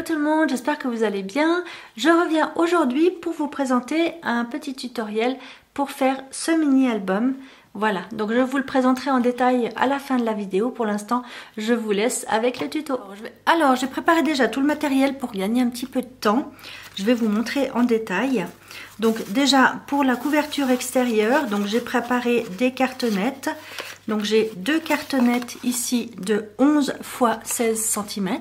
Tout le monde, j'espère que vous allez bien. Je reviens aujourd'hui pour vous présenter un petit tutoriel pour faire ce mini album. Voilà, donc je vous le présenterai en détail à la fin de la vidéo. Pour l'instant, je vous laisse avec le tuto. Alors, j'ai préparé déjà tout le matériel pour gagner un petit peu de temps. Je vais vous montrer en détail. Donc déjà, pour la couverture extérieure, donc j'ai préparé des cartonnettes. Donc j'ai deux cartonnettes ici de 11 x 16 cm.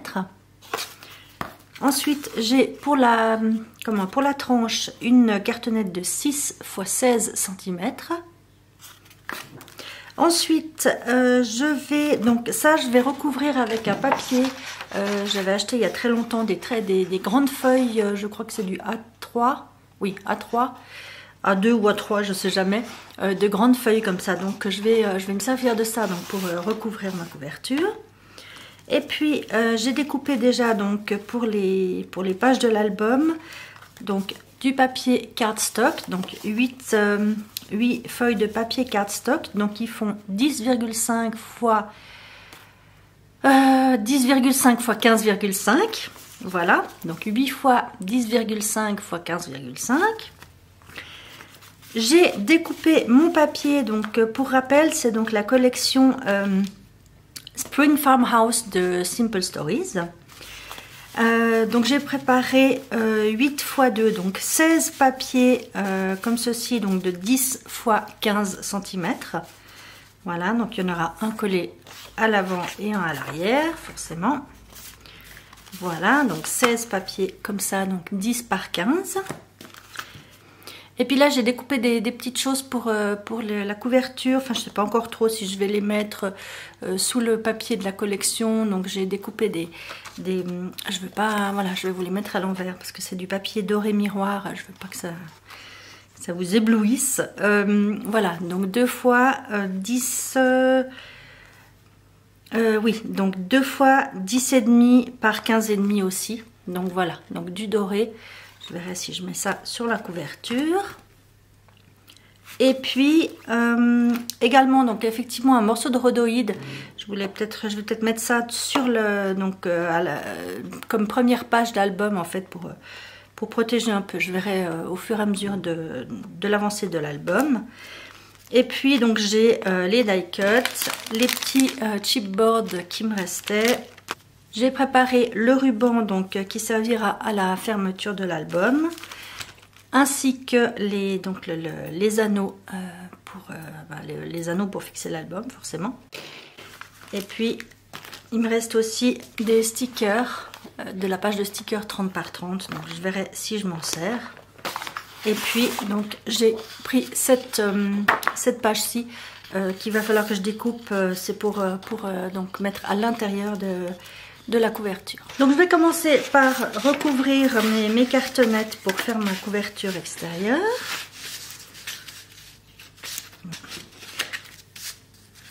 Ensuite, j'ai pour la tranche une cartonnette de 6 x 16 cm. Ensuite, je vais recouvrir avec un papier. J'avais acheté il y a très longtemps des grandes feuilles, je crois que c'est du A3. Oui, A3. A2 ou A3, je ne sais jamais. De grandes feuilles comme ça. Donc, je vais me servir de ça donc, pour recouvrir ma couverture. Et puis j'ai découpé déjà donc pour les pages de l'album donc du papier cardstock, donc 8 feuilles de papier cardstock, donc ils font 10,5 x 15,5. Voilà, donc 8 x 10,5 x 15,5. J'ai découpé mon papier, donc pour rappel, c'est donc la collection Spring Farmhouse de Simple Stories. Donc j'ai préparé 8 x 2, donc 16 papiers comme ceci, donc de 10 x 15 cm. Voilà, donc il y en aura un collé à l'avant et un à l'arrière, forcément. Voilà, donc 16 papiers comme ça, donc 10 par 15. Et puis là, j'ai découpé des petites choses pour la couverture. Enfin, je ne sais pas encore trop si je vais les mettre sous le papier de la collection. Donc, j'ai découpé je veux pas... Voilà, je vais vous les mettre à l'envers parce que c'est du papier doré miroir. Je veux pas que ça vous éblouisse. Voilà, donc 2 fois 10... oui, donc 2 fois 10,5 par 15,5 aussi. Donc, voilà, donc du doré. Je verrai si je mets ça sur la couverture. Et puis également donc effectivement un morceau de rhodoïde. Je vais peut-être mettre ça sur le comme première page d'album en fait pour protéger un peu. Je verrai au fur et à mesure de l'avancée de l'album. Et puis donc j'ai les die cuts, les petits chipboards qui me restaient. J'ai préparé le ruban donc qui servira à la fermeture de l'album, ainsi que les anneaux les anneaux pour fixer l'album forcément. Et puis il me reste aussi des stickers de la page de stickers 30 par 30. Donc je verrai si je m'en sers. Et puis donc j'ai pris cette page-ci qu'il va falloir que je découpe. C'est pour donc mettre à l'intérieur de la couverture. Donc je vais commencer par recouvrir mes cartonnettes pour faire ma couverture extérieure.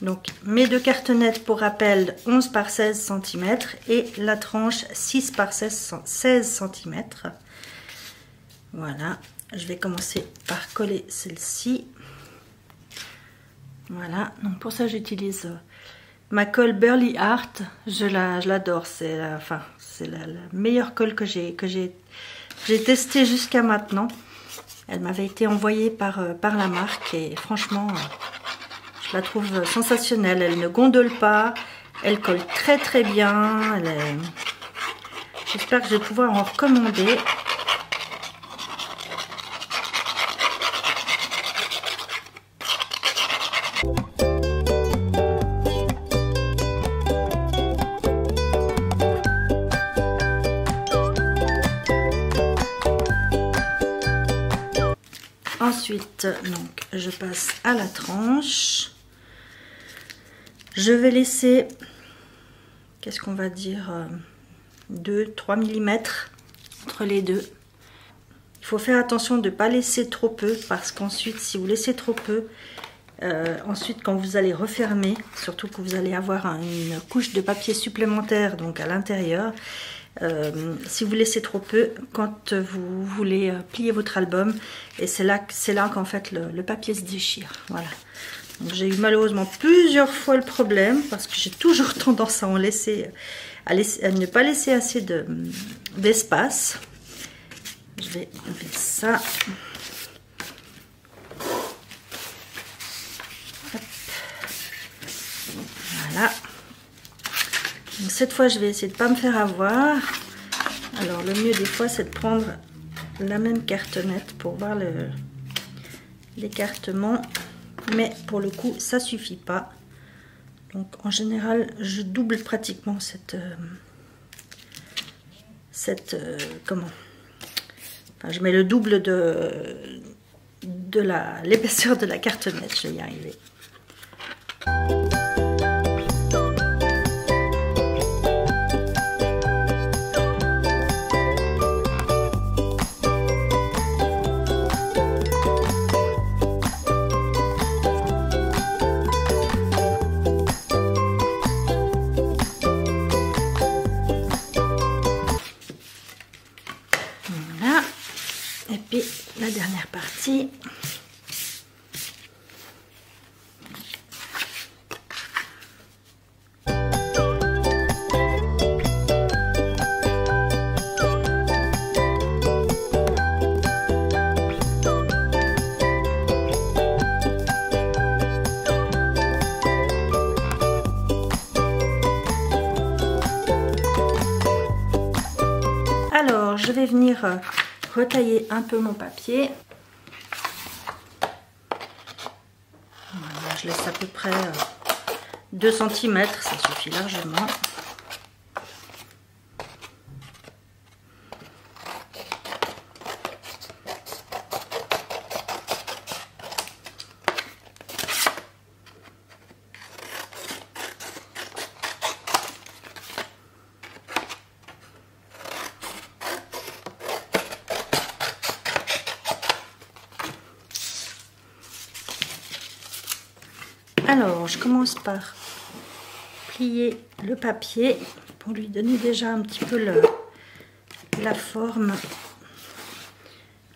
Donc mes deux cartonnettes pour rappel 11 par 16 cm et la tranche 6 par 16 cm. Voilà, je vais commencer par coller celle-ci. Voilà, donc pour ça j'utilise ma colle Burley Art. Je l'adore, c'est la meilleure colle que j'ai testée jusqu'à maintenant. Elle m'avait été envoyée par la marque et franchement je la trouve sensationnelle. Elle ne gondole pas, elle colle très très bien. J'espère que je vais pouvoir en recommander. Ensuite, donc, je passe à la tranche. Je vais laisser, qu'est-ce qu'on va dire, 2-3 mm entre les deux. Il faut faire attention de ne pas laisser trop peu, parce qu'ensuite, si vous laissez trop peu, ensuite quand vous allez refermer, surtout que vous allez avoir une couche de papier supplémentaire donc à l'intérieur, si vous laissez trop peu, quand vous voulez plier votre album, et c'est là qu'en fait le papier se déchire. Voilà. J'ai eu malheureusement plusieurs fois le problème, parce que j'ai toujours tendance à en laisser, à ne pas laisser assez d'espace. Je vais enlever ça. Hop. Voilà. Donc cette fois, je vais essayer de ne pas me faire avoir. Alors, le mieux des fois, c'est de prendre la même cartonnette pour voir l'écartement. Mais pour le coup, ça ne suffit pas. Donc, en général, je double pratiquement comment? Enfin, je mets le double de l'épaisseur de la cartonnette. Je vais y arriver. Voilà. Et puis la dernière partie. Alors, je vais venir retailler un peu mon papier. Voilà, je laisse à peu près 2 cm, ça suffit largement. Alors, je commence par plier le papier pour lui donner déjà un petit peu la forme.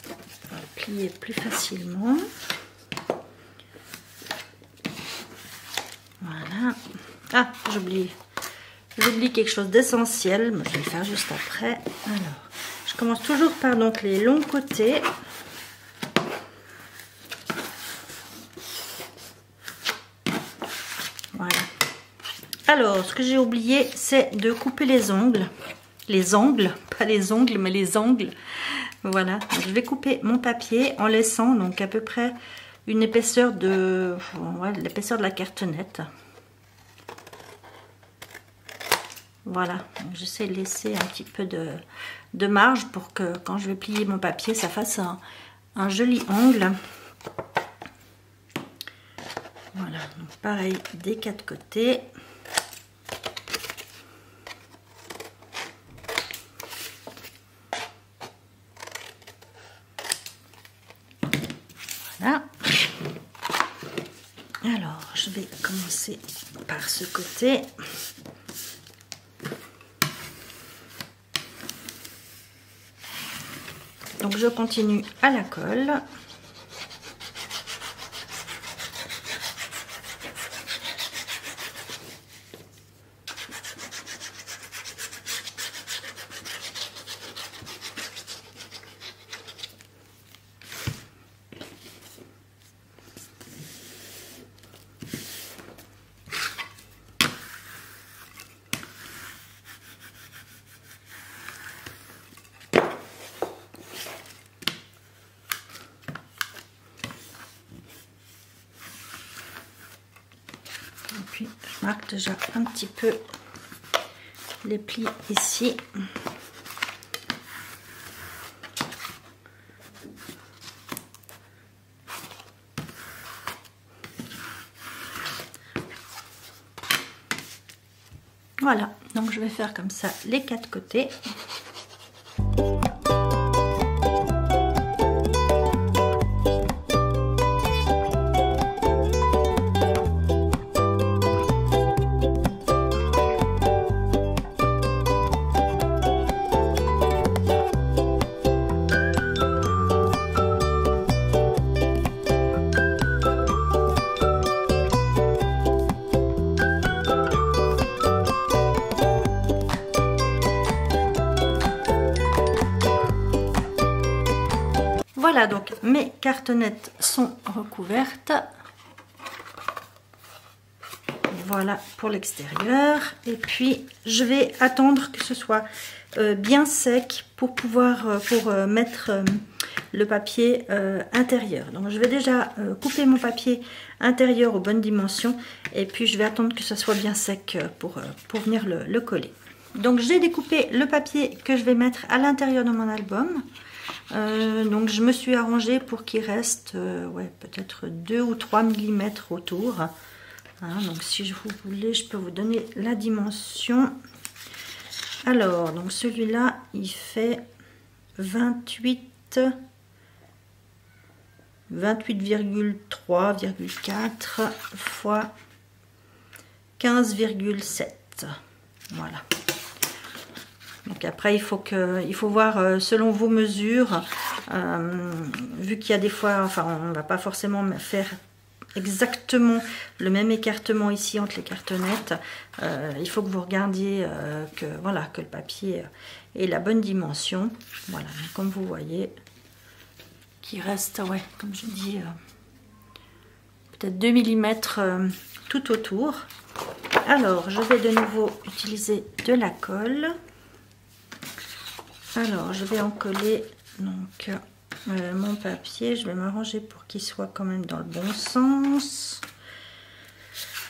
On va le plier plus facilement. Voilà. Ah, j'oublie quelque chose d'essentiel, mais je vais le faire juste après. Alors, je commence toujours par donc les longs côtés. Voilà. Alors, ce que j'ai oublié, c'est de couper les ongles. Les angles, pas les ongles, mais les angles. Voilà. Donc, je vais couper mon papier en laissant donc à peu près une épaisseur de, ouais, l'épaisseur de la cartonnette. Voilà. J'essaie de laisser un petit peu de marge pour que quand je vais plier mon papier, ça fasse un joli angle. Voilà, donc pareil des 4 côtés. Voilà. Alors, je vais commencer par ce côté. Donc, je continue à la colle. Puis je marque déjà un petit peu les plis ici. Voilà, donc je vais faire comme ça les 4 côtés. Voilà, donc mes cartonnettes sont recouvertes. Voilà pour l'extérieur. Et puis je vais attendre que ce soit bien sec pour pouvoir mettre le papier intérieur. Donc je vais déjà couper mon papier intérieur aux bonnes dimensions et puis je vais attendre que ce soit bien sec pour venir le coller. Donc j'ai découpé le papier que je vais mettre à l'intérieur de mon album. Donc je me suis arrangée pour qu'il reste ouais, peut-être 2 ou 3 mm autour. Hein, donc si vous voulez, je peux vous donner la dimension. Alors, donc celui-là, il fait 28,3,4 fois 15,7. Voilà. Donc après, il faut voir selon vos mesures, vu qu'il y a des fois, enfin, on ne va pas forcément faire exactement le même écartement ici entre les cartonnettes. Il faut que vous regardiez que le papier ait la bonne dimension. Voilà, comme vous voyez, qui reste, ouais, comme je dis, peut-être 2 mm tout autour. Alors, je vais de nouveau utiliser de la colle. Alors, je vais en coller donc mon papier. Je vais m'arranger pour qu'il soit quand même dans le bon sens.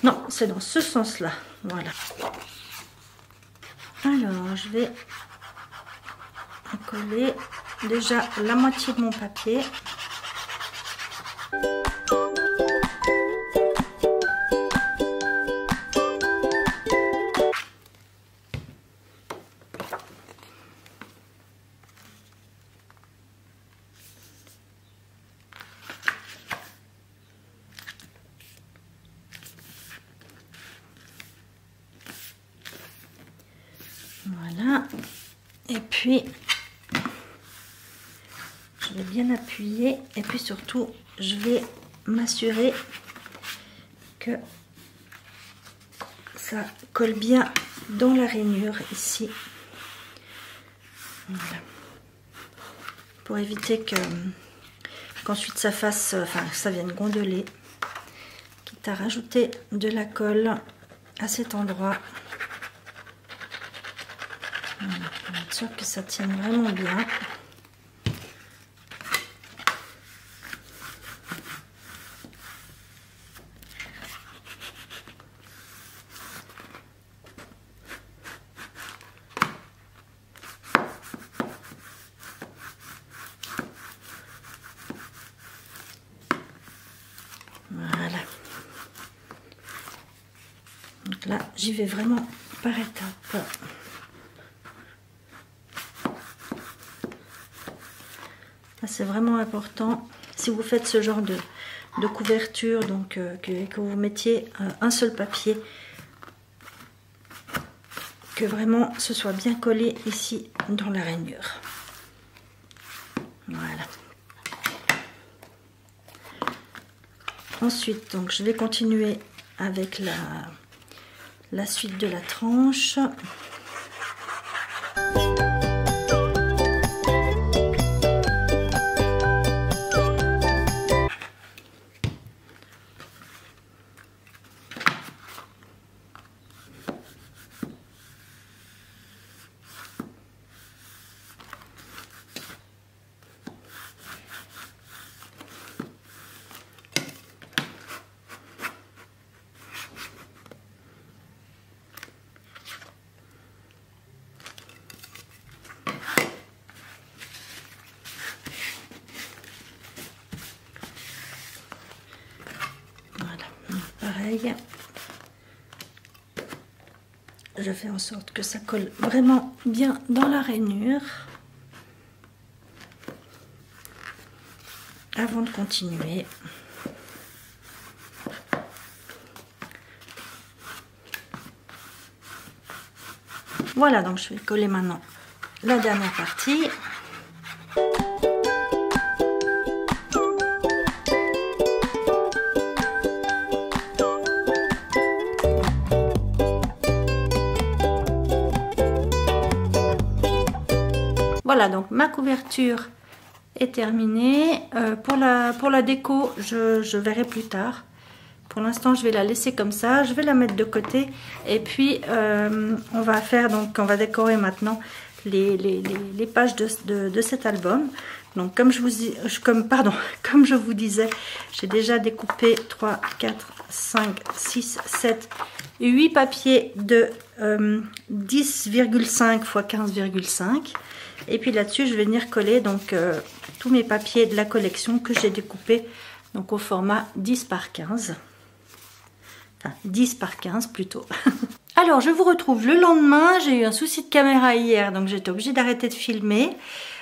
Non, c'est dans ce sens-là. Voilà. Alors, je vais en coller déjà la moitié de mon papier. Voilà, et puis je vais bien appuyer et puis surtout je vais m'assurer que ça colle bien dans la rainure ici. Voilà. Pour éviter qu'ensuite ça fasse, ça vienne gondoler, quitte à rajouter de la colle à cet endroit. Voilà, pour être sûr que ça tienne vraiment bien. Voilà. Donc là, j'y vais vraiment par étapes. C'est vraiment important si vous faites ce genre de couverture, donc que vous mettiez un seul papier, que vraiment ce soit bien collé ici dans la rainure. Voilà. Ensuite, donc je vais continuer avec la suite de la tranche. Pareil, je fais en sorte que ça colle vraiment bien dans la rainure avant de continuer. Voilà, donc je vais coller maintenant la dernière partie. Voilà, donc ma couverture est terminée. Pour la déco, je verrai plus tard. Pour l'instant, je vais la laisser comme ça. Je vais la mettre de côté. Et puis, on va faire, donc, on va décorer maintenant les pages de cet album. Donc, comme je vous disais, j'ai déjà découpé 3, 4, 5, 6, 7, 8 papiers de 10,5 x 15,5. Et puis là-dessus, je vais venir coller donc tous mes papiers de la collection que j'ai découpés donc au format 10 par 15. Enfin, 10 par 15 plutôt. Alors, je vous retrouve le lendemain. J'ai eu un souci de caméra hier, donc j'étais obligée d'arrêter de filmer.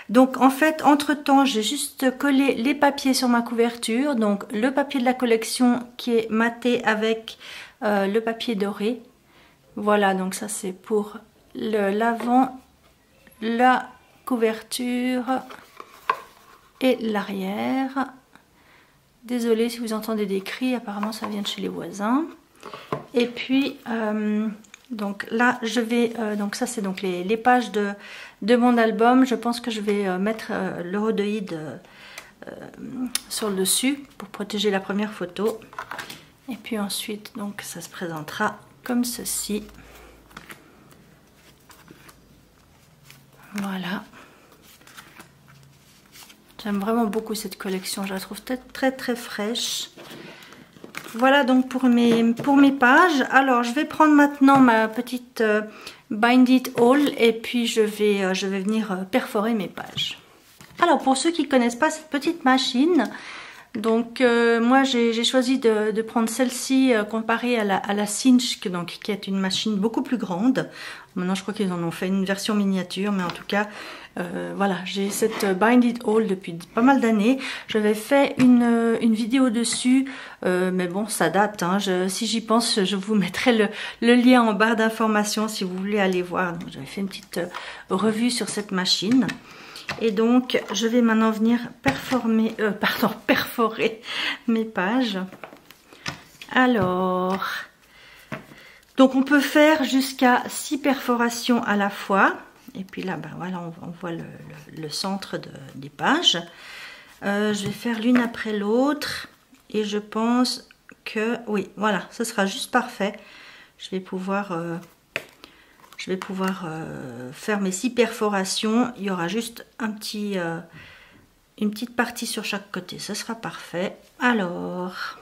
Donc, en fait, entre-temps, j'ai juste collé les papiers sur ma couverture. Donc, le papier de la collection qui est maté avec le papier doré. Voilà, donc ça, c'est pour l'avant, la couverture et l'arrière. Désolée si vous entendez des cris, apparemment ça vient de chez les voisins. Et puis donc là je vais donc ça c'est donc les pages de mon album. Je pense que je vais mettre le rhodoïde sur le dessus pour protéger la première photo. Et puis ensuite donc ça se présentera comme ceci. Voilà. J'aime vraiment beaucoup cette collection, je la trouve très fraîche. Voilà donc pour mes pages. Alors je vais prendre maintenant ma petite Bind It All et puis je vais venir perforer mes pages. Alors pour ceux qui ne connaissent pas cette petite machine, donc moi j'ai choisi de prendre celle-ci comparée à la Cinch qui est une machine beaucoup plus grande. Maintenant je crois qu'ils en ont fait une version miniature, mais en tout cas voilà, j'ai cette Bind It All depuis pas mal d'années. J'avais fait une vidéo dessus, mais bon ça date, hein. Si j'y pense je vous mettrai le lien en barre d'informations si vous voulez aller voir. J'avais fait une petite revue sur cette machine. Et donc je vais maintenant venir perforer mes pages. Alors, donc on peut faire jusqu'à 6 perforations à la fois. Et puis là, ben voilà, on voit le centre des pages. Je vais faire l'une après l'autre. Et je pense que, oui, voilà, ce sera juste parfait. Je vais pouvoir faire mes 6 perforations. Il y aura juste une petite partie sur chaque côté. Ce sera parfait. Alors,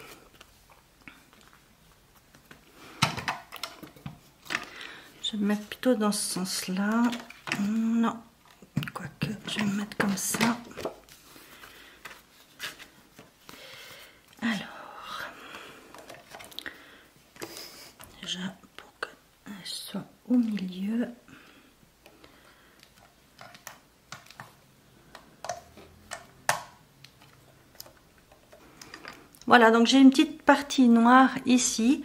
je vais me mettre plutôt dans ce sens-là. Non, quoique, je vais me mettre comme ça. Alors, déjà pour qu'elle soit au milieu. Voilà, donc j'ai une petite partie noire ici.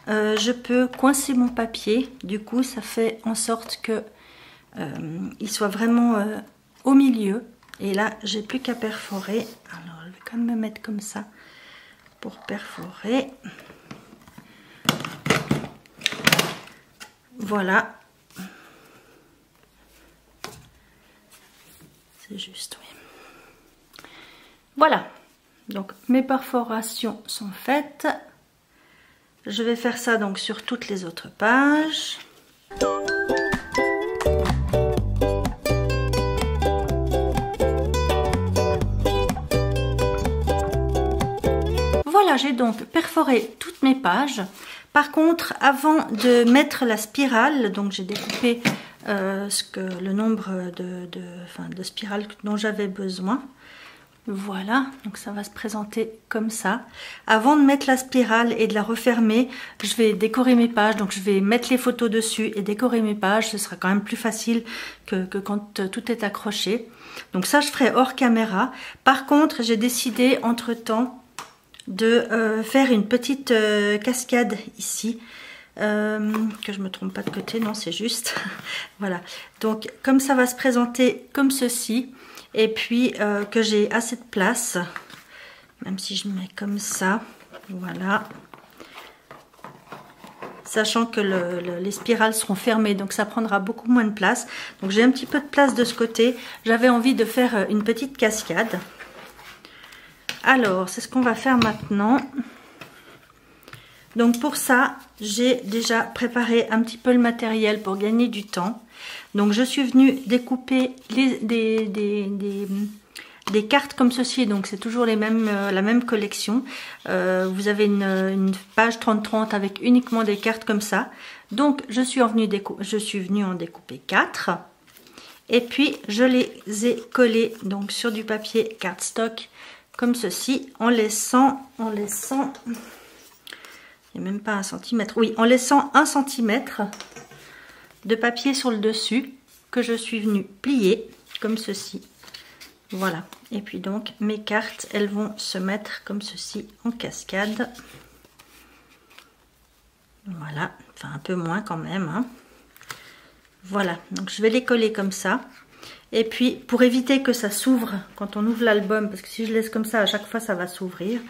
Je peux coincer mon papier. Du coup, ça fait en sorte que il soit vraiment au milieu. Et là, j'ai plus qu'à perforer. Alors, je vais quand même me mettre comme ça pour perforer. Voilà. C'est juste, oui. Voilà. Donc, mes perforations sont faites. Je vais faire ça donc sur toutes les autres pages. Voilà, j'ai donc perforé toutes mes pages. Par contre, avant de mettre la spirale, donc j'ai découpé le nombre de spirales dont j'avais besoin. Voilà, donc ça va se présenter comme ça. Avant de mettre la spirale et de la refermer, je vais décorer mes pages. Donc je vais mettre les photos dessus et décorer mes pages. Ce sera quand même plus facile que quand tout est accroché. Donc ça, je ferai hors caméra. Par contre, j'ai décidé entre-temps de faire une petite cascade ici. Que je me trompe pas de côté, non, c'est juste. Voilà, donc comme ça va se présenter comme ceci. Et puis que j'ai assez de place, même si je mets comme ça, voilà, sachant que les spirales seront fermées, donc ça prendra beaucoup moins de place. Donc j'ai un petit peu de place de ce côté. J'avais envie de faire une petite cascade. Alors, c'est ce qu'on va faire maintenant. Donc pour ça, j'ai déjà préparé un petit peu le matériel pour gagner du temps. Donc je suis venue découper des cartes comme ceci, donc c'est toujours la même collection. Vous avez une page 30-30 avec uniquement des cartes comme ça. Donc je suis venue en découper 4. Et puis je les ai collées donc sur du papier cardstock comme ceci, en laissant, il n'y a même pas 1 centimètre, oui, en laissant 1 centimètre de papier sur le dessus que je suis venue plier comme ceci. Voilà, et puis donc mes cartes, elles vont se mettre comme ceci en cascade. Voilà, enfin un peu moins quand même, hein. Voilà, donc je vais les coller comme ça. Et puis pour éviter que ça s'ouvre quand on ouvre l'album, parce que si je laisse comme ça à chaque fois ça va s'ouvrir,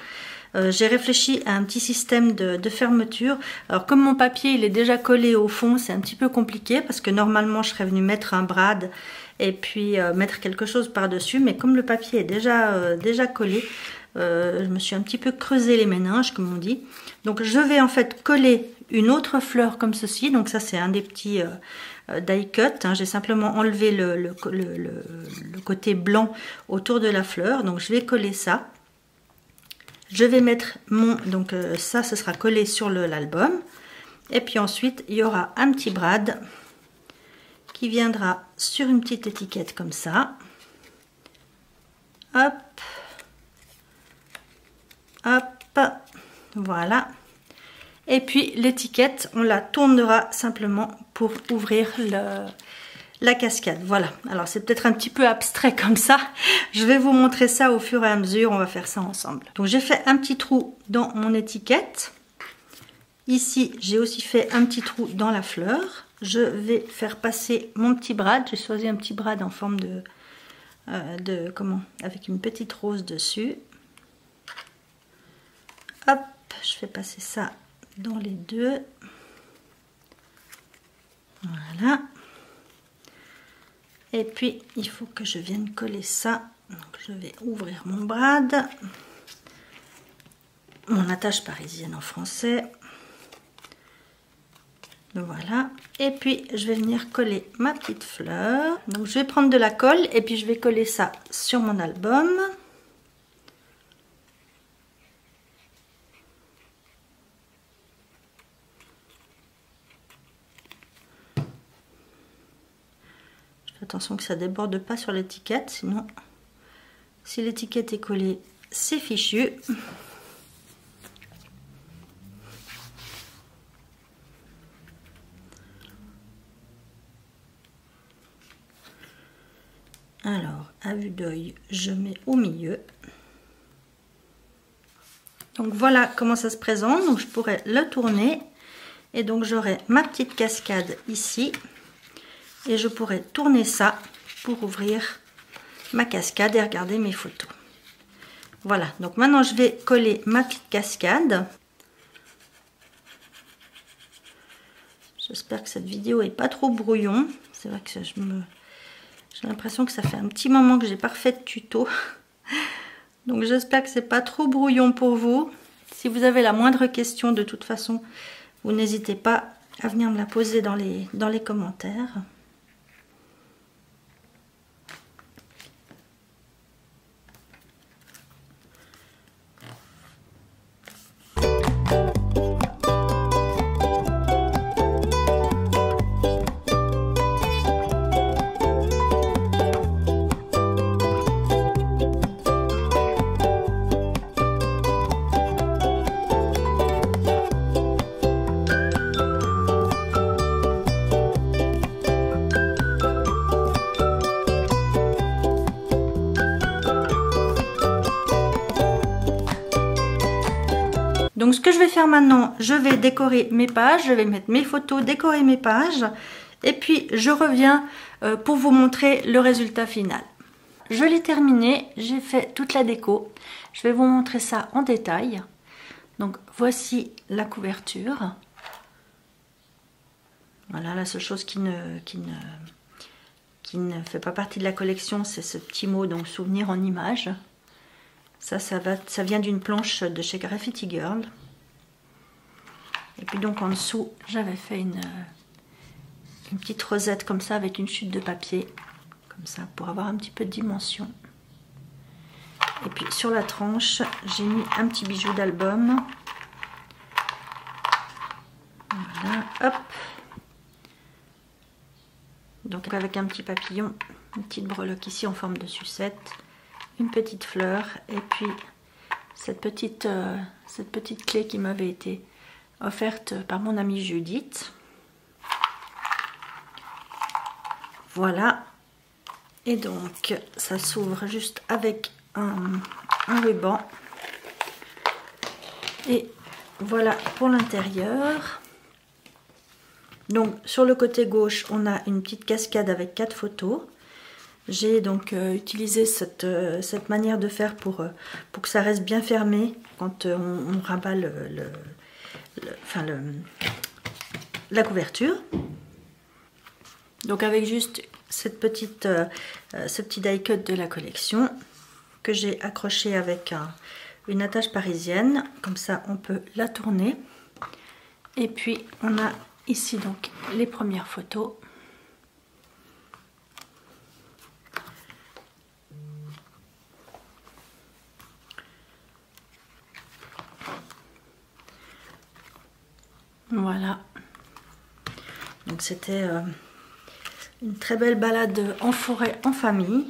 j'ai réfléchi à un petit système de fermeture. Alors comme mon papier il est déjà collé au fond, c'est un petit peu compliqué parce que normalement je serais venue mettre un brad et puis mettre quelque chose par dessus, mais comme le papier est déjà collé, je me suis un petit peu creusé les méninges comme on dit. Donc je vais en fait coller une autre fleur comme ceci. Donc ça c'est un des petits die cut, hein. J'ai simplement enlevé le côté blanc autour de la fleur. Donc je vais coller ça. Je vais mettre donc ça ce sera collé sur l'album. Et puis ensuite il y aura un petit brad qui viendra sur une petite étiquette comme ça. Hop, hop, voilà. Et puis l'étiquette, on la tournera simplement pour ouvrir la cascade. Voilà, alors c'est peut-être un petit peu abstrait comme ça. Je vais vous montrer ça au fur et à mesure, on va faire ça ensemble. Donc j'ai fait un petit trou dans mon étiquette. Ici, j'ai aussi fait un petit trou dans la fleur. Je vais faire passer mon petit brad. J'ai choisi un petit brad en forme avec une petite rose dessus. Hop, je fais passer ça dans les deux. Voilà. Et puis il faut que je vienne coller ça. Donc je vais ouvrir mon brad, mon attache parisienne en français. Voilà. Et puis je vais venir coller ma petite fleur. Donc je vais prendre de la colle et puis je vais coller ça sur mon album. Attention que ça déborde pas sur l'étiquette, sinon si l'étiquette est collée, c'est fichu. Alors, à vue d'œil, je mets au milieu. Donc voilà comment ça se présente. Donc je pourrais le tourner et donc j'aurai ma petite cascade ici. Et je pourrais tourner ça pour ouvrir ma cascade et regarder mes photos. Voilà, donc maintenant je vais coller ma petite cascade. J'espère que cette vidéo est pas trop brouillon. C'est vrai que j'ai l'impression que ça fait un petit moment que j'ai pas refait de tuto. Donc j'espère que c'est pas trop brouillon pour vous. Si vous avez la moindre question, de toute façon, vous n'hésitez pas à venir me la poser dans les commentaires. Donc ce que je vais faire maintenant, je vais décorer mes pages, je vais mettre mes photos, décorer mes pages et puis je reviens pour vous montrer le résultat final. Je l'ai terminé, j'ai fait toute la déco, je vais vous montrer ça en détail. Donc voici la couverture. Voilà, la seule chose qui ne fait pas partie de la collection, c'est ce petit mot, donc souvenir en image. Ça vient d'une planche de chez Graffiti Girl. Et puis donc en dessous, j'avais fait une petite rosette comme ça avec une chute de papier, comme ça, pour avoir un petit peu de dimension. Et puis sur la tranche, j'ai mis un petit bijou d'album. Voilà, hop. Donc avec un petit papillon, une petite breloque ici en forme de sucette, une petite fleur et puis cette petite clé qui m'avait été offerte par mon amie Judith. Voilà. Et donc ça s'ouvre juste avec un ruban. Et voilà pour l'intérieur. Donc sur le côté gauche, on a une petite cascade avec 4 photos. J'ai donc utilisé cette manière de faire pour que ça reste bien fermé quand on rabat la couverture. Donc avec juste ce petit die cut de la collection que j'ai accroché avec une attache parisienne. Comme ça, on peut la tourner. Et puis on a ici donc les premières photos. Voilà. Donc c'était une très belle balade en forêt en famille.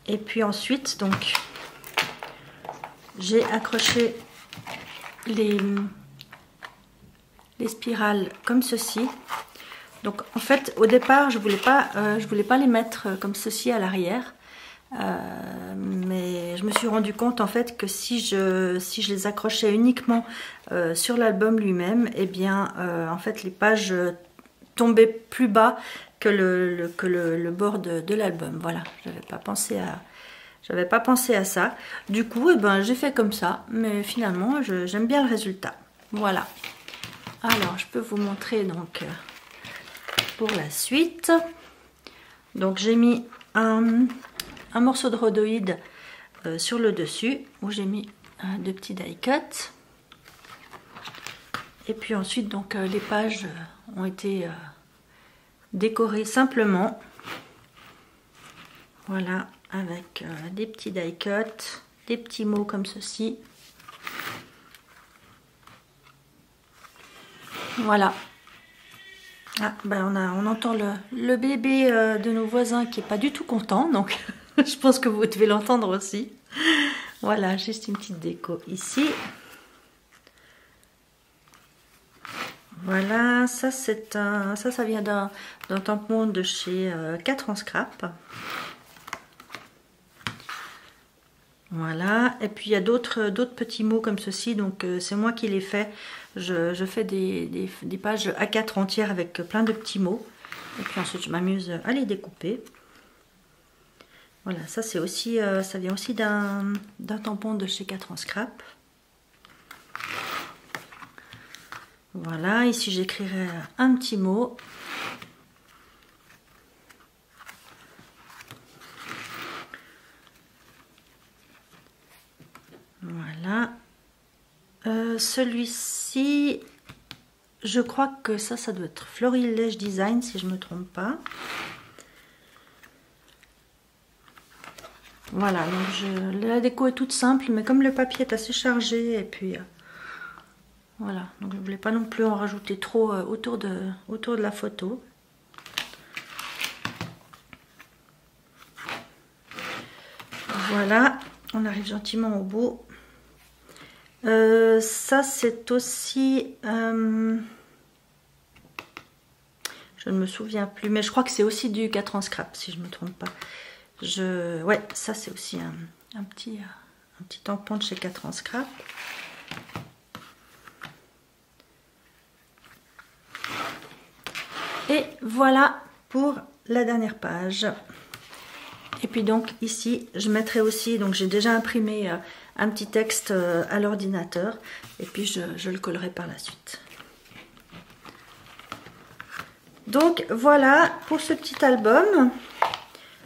Et puis ensuite donc j'ai accroché les spirales comme ceci. Donc en fait au départ je voulais pas les mettre comme ceci à l'arrière, mais je me suis rendu compte en fait que si je les accrochais uniquement sur l'album lui-même, et bien en fait les pages tombaient plus bas que le bord de l'album. Voilà, j'avais pas pensé à ça. Du coup, j'ai fait comme ça, mais finalement, j'aime bien le résultat. Voilà. Alors, je peux vous montrer donc pour la suite. Donc, j'ai mis un morceau de rhodoïde sur le dessus, où j'ai mis 2 petits die cuts. Et puis ensuite, donc, les pages ont été décorées simplement. Voilà. Avec des petits die cuts, des petits mots comme ceci. Voilà. Ah, on entend le bébé de nos voisins qui est pas du tout content, donc je pense que vous devez l'entendre aussi. Voilà, juste une petite déco ici. Voilà, ça vient d'un tampon de chez 4 en scrap. Voilà, et puis il y a d'autres petits mots comme ceci, donc c'est moi qui les fais. Je fais des pages A4 entières avec plein de petits mots. Et puis ensuite je m'amuse à les découper. Voilà, ça c'est aussi, ça vient aussi d'un tampon de chez 4 en scrap. Voilà, ici j'écrirai un petit mot. Voilà. Celui-ci, je crois que ça doit être Florilège Design si je ne me trompe pas. Voilà, donc la déco est toute simple, mais comme le papier est assez chargé, et puis voilà, donc je ne voulais pas non plus en rajouter trop autour de la photo. Voilà, on arrive gentiment au bout. Ça c'est aussi je ne me souviens plus, mais je crois que c'est aussi du 4 en scrap si je me trompe pas. Ouais, ça c'est aussi un petit tampon de chez 4 en scrap. Et voilà pour la dernière page. Et puis donc ici, je mettrai aussi, donc j'ai déjà imprimé un petit texte à l'ordinateur. Et puis je le collerai par la suite. Donc voilà pour ce petit album.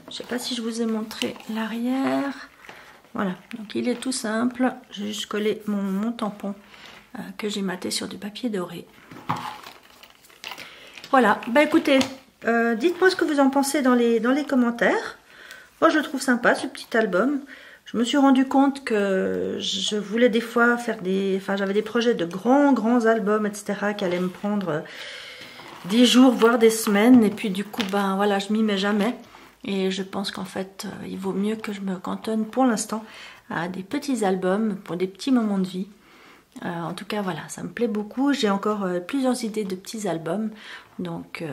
Je ne sais pas si je vous ai montré l'arrière. Voilà, donc il est tout simple. J'ai juste collé mon tampon que j'ai maté sur du papier doré. Voilà, bah écoutez, dites-moi ce que vous en pensez dans les commentaires. Moi je le trouve sympa ce petit album. Je me suis rendu compte que je voulais des fois faire des... Enfin j'avais des projets de grands albums, etc. qui allaient me prendre des jours, voire des semaines. Et puis du coup, ben voilà, je m'y mets jamais. Et je pense qu'en fait, il vaut mieux que je me cantonne pour l'instant à des petits albums pour des petits moments de vie. En tout cas, voilà, ça me plaît beaucoup. J'ai encore plusieurs idées de petits albums. Donc,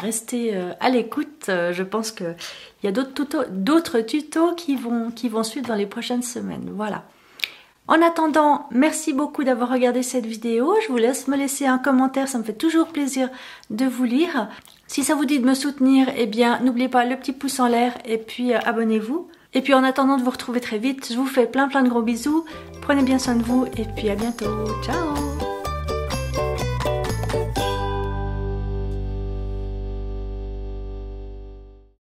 restez à l'écoute. Je pense qu'il y a d'autres tutos qui vont suivre dans les prochaines semaines. Voilà. En attendant, merci beaucoup d'avoir regardé cette vidéo. Je vous laisse me laisser un commentaire. Ça me fait toujours plaisir de vous lire. Si ça vous dit de me soutenir, eh bien, n'oubliez pas le petit pouce en l'air et puis abonnez-vous. Et puis en attendant de vous retrouver très vite, je vous fais plein de gros bisous. Prenez bien soin de vous et puis à bientôt. Ciao!